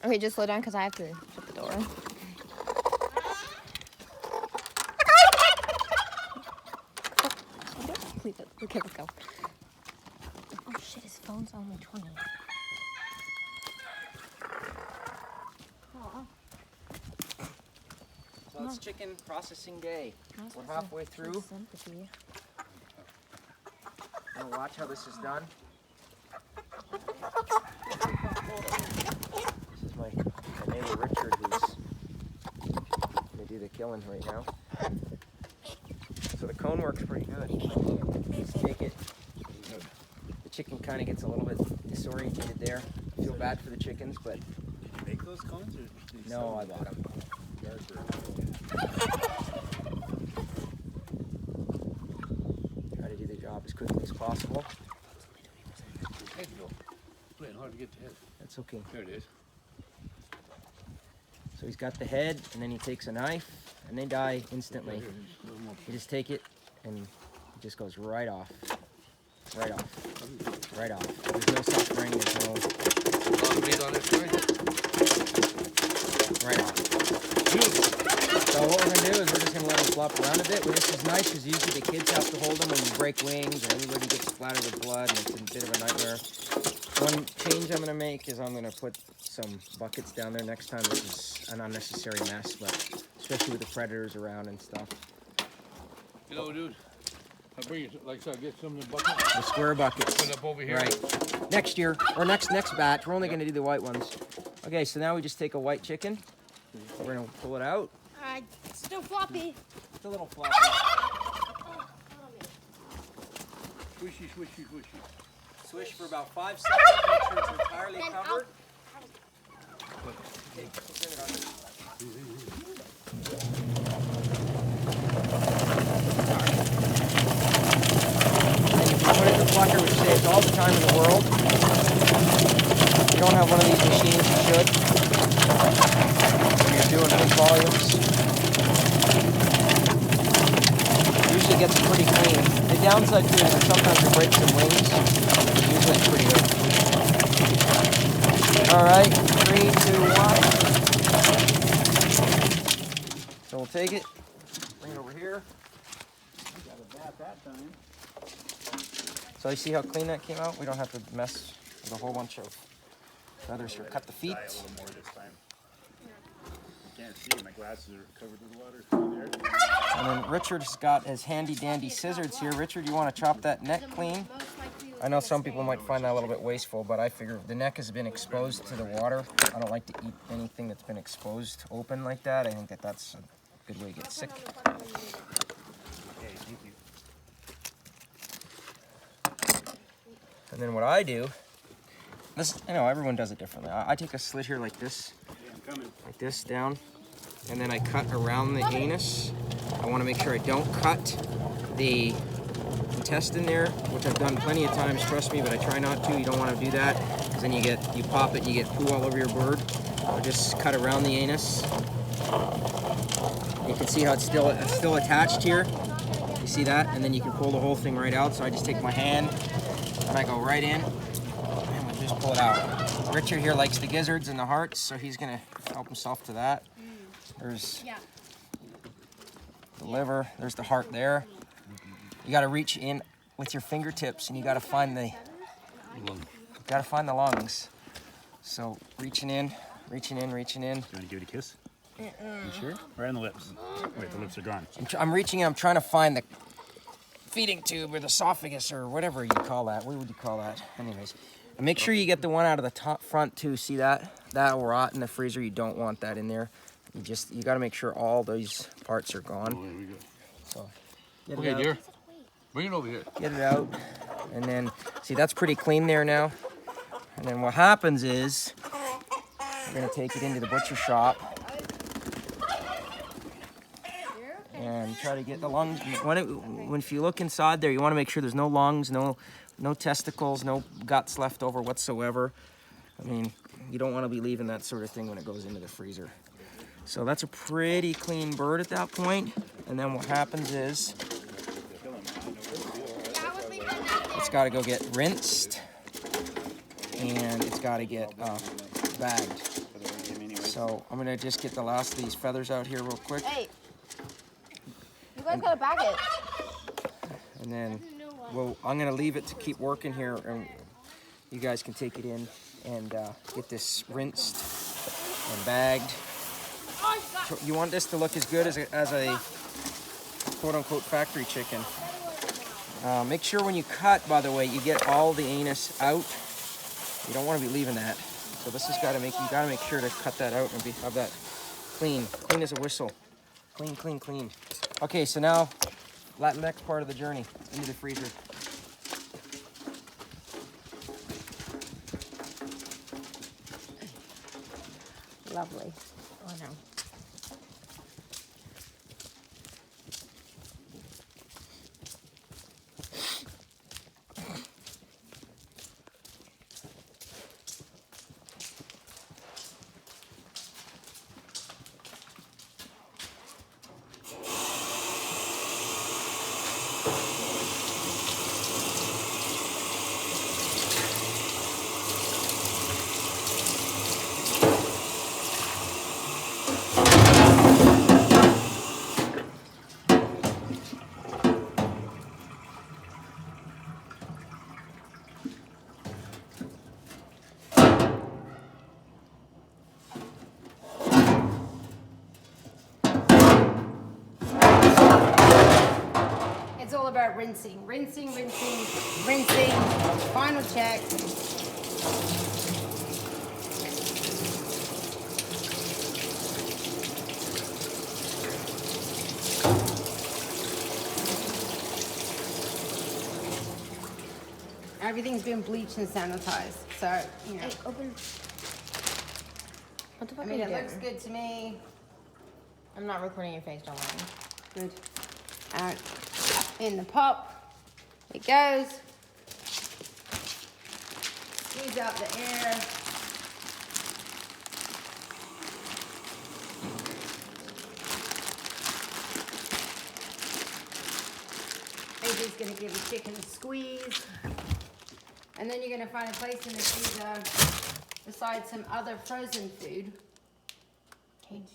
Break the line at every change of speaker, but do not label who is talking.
Okay, just slow down because I have to shut the door. Please, okay, let's go. Oh shit, his phone's only 20.
So it's chicken processing day. We're halfway through. Now watch how this is done. This is my neighbor Richard, who's gonna do the killing right now. So the cone works pretty good. Just take it. The chicken kind of gets a little bit disorientated there. I feel bad for the chickens, but
Did you make those cones, or did you
no, I bought them. Try to do the job as quickly as possible.
Head go. Playing hard to get the head.
That's okay.
There it is.
So he's got the head, and then he takes a knife, and they die instantly. You just take it, and it just goes right off. Right off. Right off. There's no suffering, there's no...
A lot of meat on it,
right off. So what we're going to do is we're just going to let them flop around a bit. Well, this is nice because usually the kids have to hold them when you break wings, and everybody gets splattered with blood, and it's a bit of a nightmare. One change I'm going to make is I'm going to put some buckets down there next time. This is an unnecessary mess, but especially with the predators around and stuff.
You know, dude, I'll bring it, like I said, get some of the buckets.
The square buckets.
Put it up over here.
Right. Next year, or next batch, we're only going to do the white ones. Okay, so now we just take a white chicken. We're going to pull it out.
It's still floppy.
It's a little floppy.
Swishy, swishy, swishy.
Swish for about 5 seconds. Make sure it's entirely covered. Okay, bring it on. And you can put it in the plucker, which saves all the time in the world. If you don't have one of these machines, you should. When you're doing big volumes. It usually gets pretty clean. The downside to it is that sometimes it breaks some wings. Usually it's pretty good. Alright, 3, 2, 1. So we'll take it, bring it over here.
Got a bat that time.
So you see how clean that came out? We don't have to mess with a whole bunch of feathers here. Cut the feet.
A little more this time. I can't see. My glasses are covered with water. There.
And then Richard's got his handy dandy scissors here. Richard, you want to chop that neck clean? I know some people might find that a little bit wasteful, but I figure the neck has been exposed to the water. I don't like to eat anything that's been exposed open like that. I think that that's a good way to get sick.
Okay, thank you.
And then what I do, this, you know, everyone does it differently. I take a slit here like this, like this down, and then I cut around the anus. I want to make sure I don't cut the intestine there, which I've done plenty of times, trust me, but I try not to. You don't want to do that, because then you pop it and you get poo all over your bird. So just cut around the anus. You can see how it's still attached here. You see that? And then you can pull the whole thing right out. So I just take my hand and I go right in and we'll just pull it out. Richard here likes the gizzards and the hearts, so he's gonna help himself to that. There's the liver, there's the heart there. You gotta reach in with your fingertips and you gotta find the lungs. So reaching in.
Do you want to give it a kiss? You sure? Right on the lips. Wait, the lips are gone.
I'm reaching in, I'm trying to find the feeding tube or the esophagus or whatever you call that. What would you call that? Anyways, and make sure you get the one out of the top front too. See that? That will rot in the freezer. You don't want that in there. You got to make sure all these parts are gone.
Oh, here we go.
So,
Okay, dear. Bring it over here.
Get it out, and then see that's pretty clean there now. And then what happens is we're gonna take it into the butcher shop and try to get the lungs. If you look inside there, you want to make sure there's no lungs, no testicles, no guts left over whatsoever. I mean, you don't want to be leaving that sort of thing when it goes into the freezer. So that's a pretty clean bird at that point. And then what happens is it's got to go get rinsed and it's got to get bagged. So I'm gonna just get the last of these feathers out here real quick.
Hey, you guys gotta bag it.
And then I'm gonna leave it to keep working here, and you guys can take it in and get this rinsed and bagged. So you want this to look as good as a quote-unquote factory chicken. Make sure when you cut, by the way, you get all the anus out. You don't want to be leaving that. So this has got to make, you got to make sure to cut that out and have that clean as a whistle. Clean. Okay, so now that next part of the journey into the freezer.
Lovely. Oh no. It's all about rinsing. Final check. Everything's been bleached and sanitized, so you know.
Hey, open. What the fuck
I mean,
are you
it
doing?
looks good to me.
I'm not recording your face, don't worry.
Good. And in the pop, it goes. Squeeze out the air. AJ's gonna give the chicken a squeeze. And then you're gonna find a place in the freezer, besides some other frozen food,